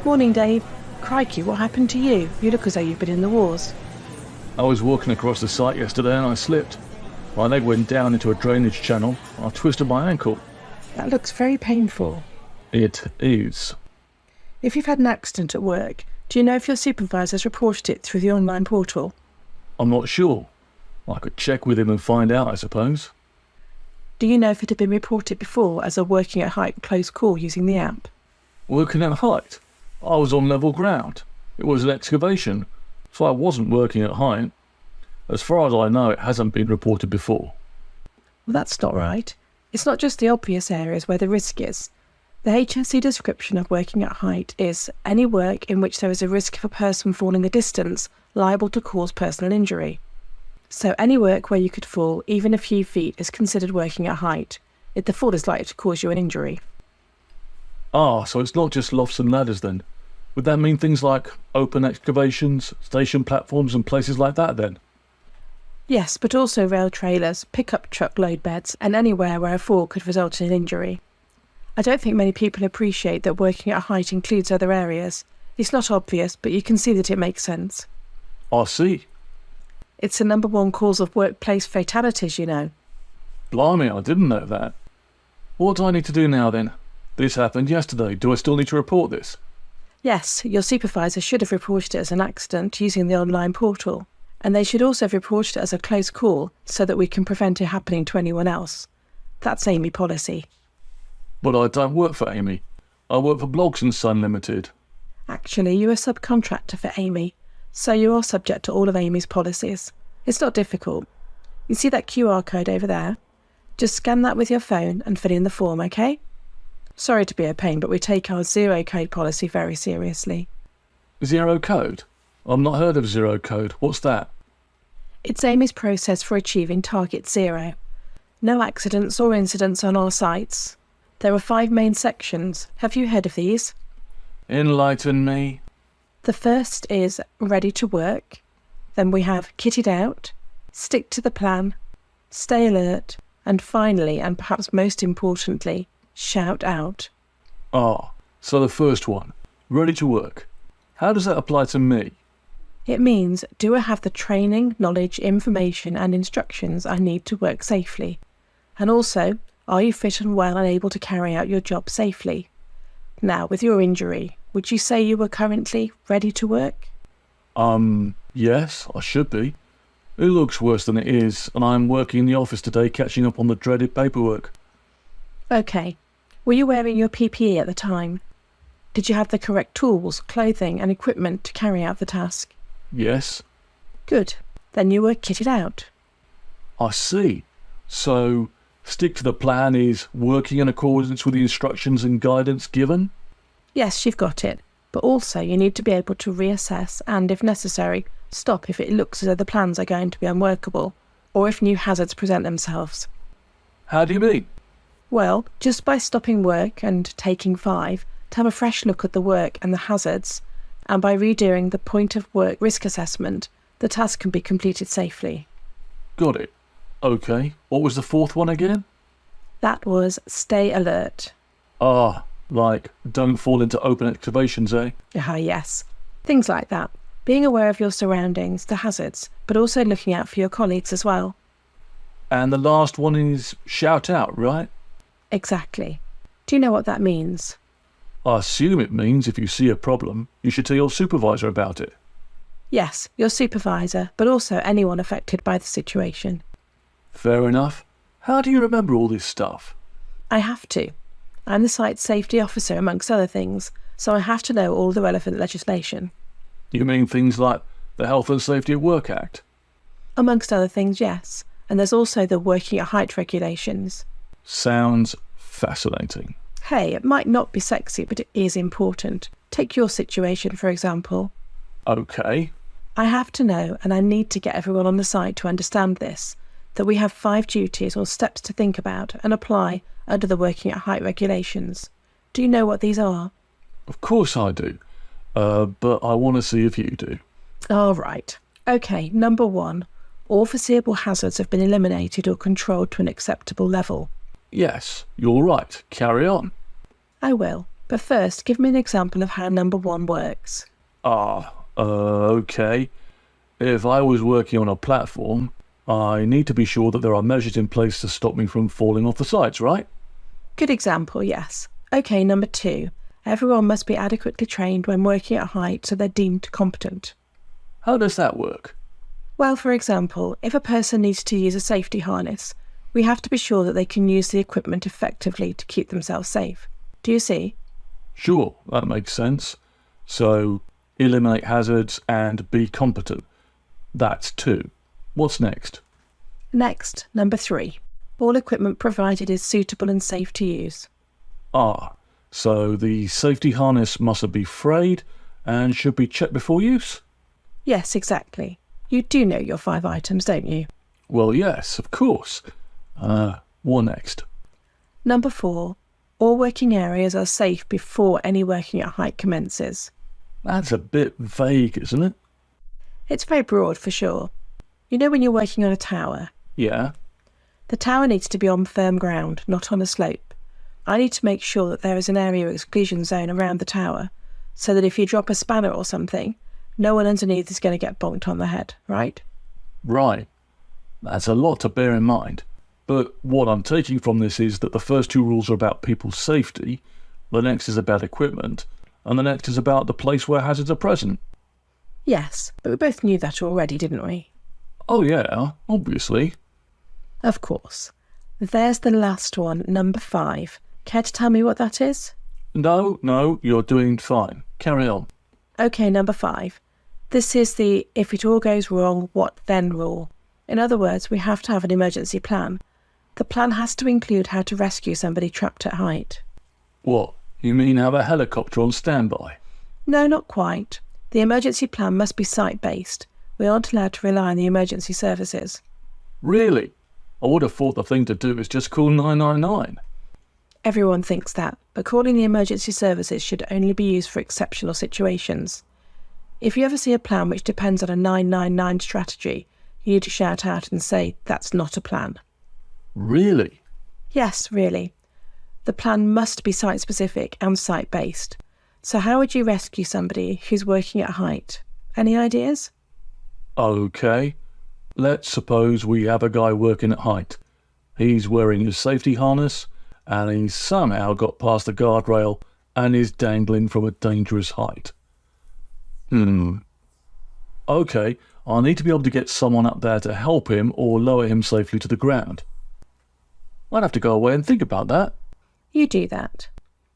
Morning, Dave. Crikey, what happened to you? You look as though you've been in the wars. I was walking across the site yesterday and I slipped. My leg went down into a drainage channel. I twisted my ankle. That looks very painful. It is. If you've had an accident at work, do you know if your supervisor has reported it through the online portal? I'm not sure. I could check with him and find out, I suppose. Do you know if it had been reported before as a working at height close call using the app? Working at height? I was on level ground. It was an excavation, so I wasn't working at height. As far as I know, it hasn't been reported before. Well, that's not right. It's not just the obvious areas where the risk is. The HSE description of working at height is any work in which there is a risk of a person falling a distance liable to cause personal injury. So any work where you could fall even a few feet is considered working at height, if the fall is likely to cause you an injury. Ah, so it's not just lofts and ladders then. Would that mean things like open excavations, station platforms and places like that then? Yes, but also rail trailers, pickup truck load beds and anywhere where a fall could result in an injury. I don't think many people appreciate that working at height includes other areas. It's not obvious, but you can see that it makes sense. I see. It's the #1 cause of workplace fatalities, you know. Blimey, I didn't know that. What do I need to do now then? This happened yesterday. Do I still need to report this? Yes, your supervisor should have reported it as an accident using the online portal. And they should also have reported it as a close call so that we can prevent it happening to anyone else. That's Amy policy. But I don't work for Amy. I work for Blogs & Son Limited. Actually, you're a subcontractor for Amy, so you are subject to all of Amy's policies. It's not difficult. You see that QR code over there? Just scan that with your phone and fill in the form, okay? Sorry to be a pain, but we take our zero code policy very seriously. Zero code? I've not heard of zero code. What's that? It's Amy's process for achieving target zero. No accidents or incidents on our sites. There are 5 main sections. Have you heard of these? Enlighten me. The first is ready to work. Then we have kitted out, stick to the plan, stay alert, and finally, and perhaps most importantly, shout out. Ah, so the first one, ready to work. How does that apply to me? It means, do I have the training, knowledge, information and instructions I need to work safely? And also, are you fit and well and able to carry out your job safely? Now, with your injury, would you say you were currently ready to work? Yes, I should be. It looks worse than it is, and I'm working in the office today catching up on the dreaded paperwork. Okay. Were you wearing your PPE at the time? Did you have the correct tools, clothing and equipment to carry out the task? Yes. Good. Then you were kitted out. I see. So, stick to the plan is working in accordance with the instructions and guidance given? Yes, you've got it. But also you need to be able to reassess and, if necessary, stop if it looks as though the plans are going to be unworkable, or if new hazards present themselves. How do you mean? Well, just by stopping work and taking 5 to have a fresh look at the work and the hazards, and by redoing the point of work risk assessment, the task can be completed safely. Got it. Okay, what was the 4th one again? That was stay alert. Ah, like, don't fall into open excavations, eh? Ah, yes. Things like that. Being aware of your surroundings, the hazards, but also looking out for your colleagues as well. And the last one is shout out, right? Exactly. Do you know what that means? I assume it means if you see a problem, you should tell your supervisor about it. Yes, your supervisor, but also anyone affected by the situation. Fair enough. How do you remember all this stuff? I have to. I'm the site safety officer amongst other things, so I have to know all the relevant legislation. You mean things like the Health and Safety at Work Act? Amongst other things, yes. And there's also the working at height regulations. Sounds fascinating. Hey, it might not be sexy, but it is important. Take your situation, for example. Okay. I have to know, and I need to get everyone on the site to understand this, that we have 5 duties or steps to think about and apply under the working at height regulations. Do you know what these are? Of course I do. But I want to see if you do. All right. Okay, number 1. All foreseeable hazards have been eliminated or controlled to an acceptable level. Yes, you're right. Carry on. I will. But first, give me an example of how number 1 works. Okay. If I was working on a platform, I need to be sure that there are measures in place to stop me from falling off the sides, right? Good example, yes. Okay, number 2. Everyone must be adequately trained when working at height so they're deemed competent. How does that work? Well, for example, if a person needs to use a safety harness, we have to be sure that they can use the equipment effectively to keep themselves safe. Do you see? Sure, that makes sense. So, eliminate hazards and be competent. That's 2. What's next? Next, number 3. All equipment provided is suitable and safe to use. So the safety harness mustn't be frayed and should be checked before use? Yes, exactly. You do know your 5 items, don't you? Well, yes, of course. What next? Number 4. All working areas are safe before any working at height commences. That's a bit vague, isn't it? It's very broad for sure. You know when you're working on a tower? Yeah. The tower needs to be on firm ground, not on a slope. I need to make sure that there is an area exclusion zone around the tower, so that if you drop a spanner or something, no one underneath is going to get bonked on the head, right? Right. That's a lot to bear in mind. But what I'm taking from this is that the first 2 rules are about people's safety, the next is about equipment, and the next is about the place where hazards are present. Yes, but we both knew that already, didn't we? Oh yeah, obviously. Of course. There's the last one, number 5. Care to tell me what that is? No, you're doing fine. Carry on. Okay, number 5. This is the if it all goes wrong, what then rule. In other words, we have to have an emergency plan. The plan has to include how to rescue somebody trapped at height. What? You mean have a helicopter on standby? No, not quite. The emergency plan must be site-based. We aren't allowed to rely on the emergency services. Really? I would have thought the thing to do is just call 999. Everyone thinks that, but calling the emergency services should only be used for exceptional situations. If you ever see a plan which depends on a 999 strategy, you need to shout out and say, that's not a plan. Really? Yes, really. The plan must be site-specific and site-based. So how would you rescue somebody who's working at height? Any ideas? Okay. Let's suppose we have a guy working at height. He's wearing his safety harness, and he's somehow got past the guardrail and is dangling from a dangerous height. Okay, I'll need to be able to get someone up there to help him or lower him safely to the ground. I'd have to go away and think about that. You do that.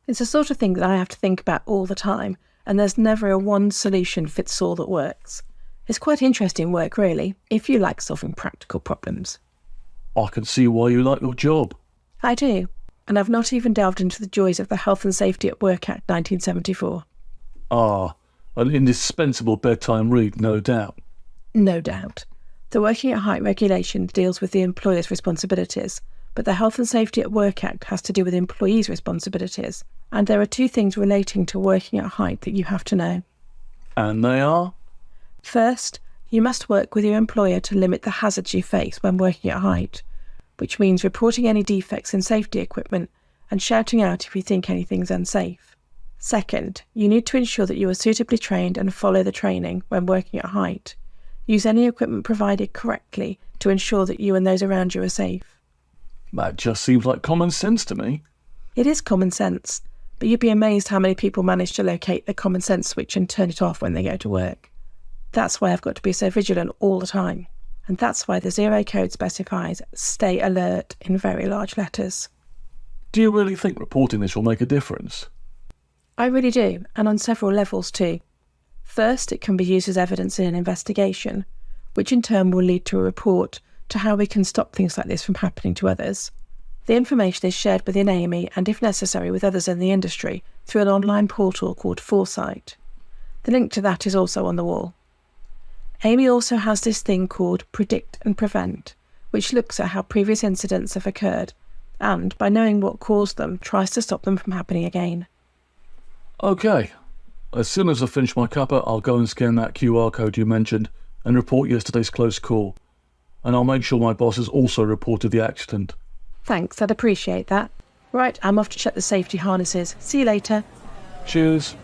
It's the sort of thing that I have to think about all the time, and there's never a one solution fits all that works. It's quite interesting work, really, if you like solving practical problems. I can see why you like your job. I do, and I've not even delved into the joys of the Health and Safety at Work Act 1974. An indispensable bedtime read, no doubt. No doubt. The Working at Height regulation deals with the employer's responsibilities, but the Health and Safety at Work Act has to do with employees' responsibilities, and there are two things relating to working at height that you have to know. And they are? First, you must work with your employer to limit the hazards you face when working at height, which means reporting any defects in safety equipment and shouting out if you think anything's unsafe. Second, you need to ensure that you are suitably trained and follow the training when working at height. Use any equipment provided correctly to ensure that you and those around you are safe. That just seems like common sense to me. It is common sense, but you'd be amazed how many people manage to locate the common sense switch and turn it off when they go to work. That's why I've got to be so vigilant all the time. And that's why the Zero Code specifies stay alert in very large letters. Do you really think reporting this will make a difference? I really do, and on several levels too. First, it can be used as evidence in an investigation, which in turn will lead to a report to how we can stop things like this from happening to others. The information is shared within AMI and, if necessary, with others in the industry through an online portal called Foresight. The link to that is also on the wall. AMI also has this thing called Predict and Prevent, which looks at how previous incidents have occurred and, by knowing what caused them, tries to stop them from happening again. Okay. As soon as I finish my cuppa, I'll go and scan that QR code you mentioned and report yesterday's close call. And I'll make sure my boss has also reported the accident. Thanks, I'd appreciate that. Right, I'm off to check the safety harnesses. See you later. Cheers.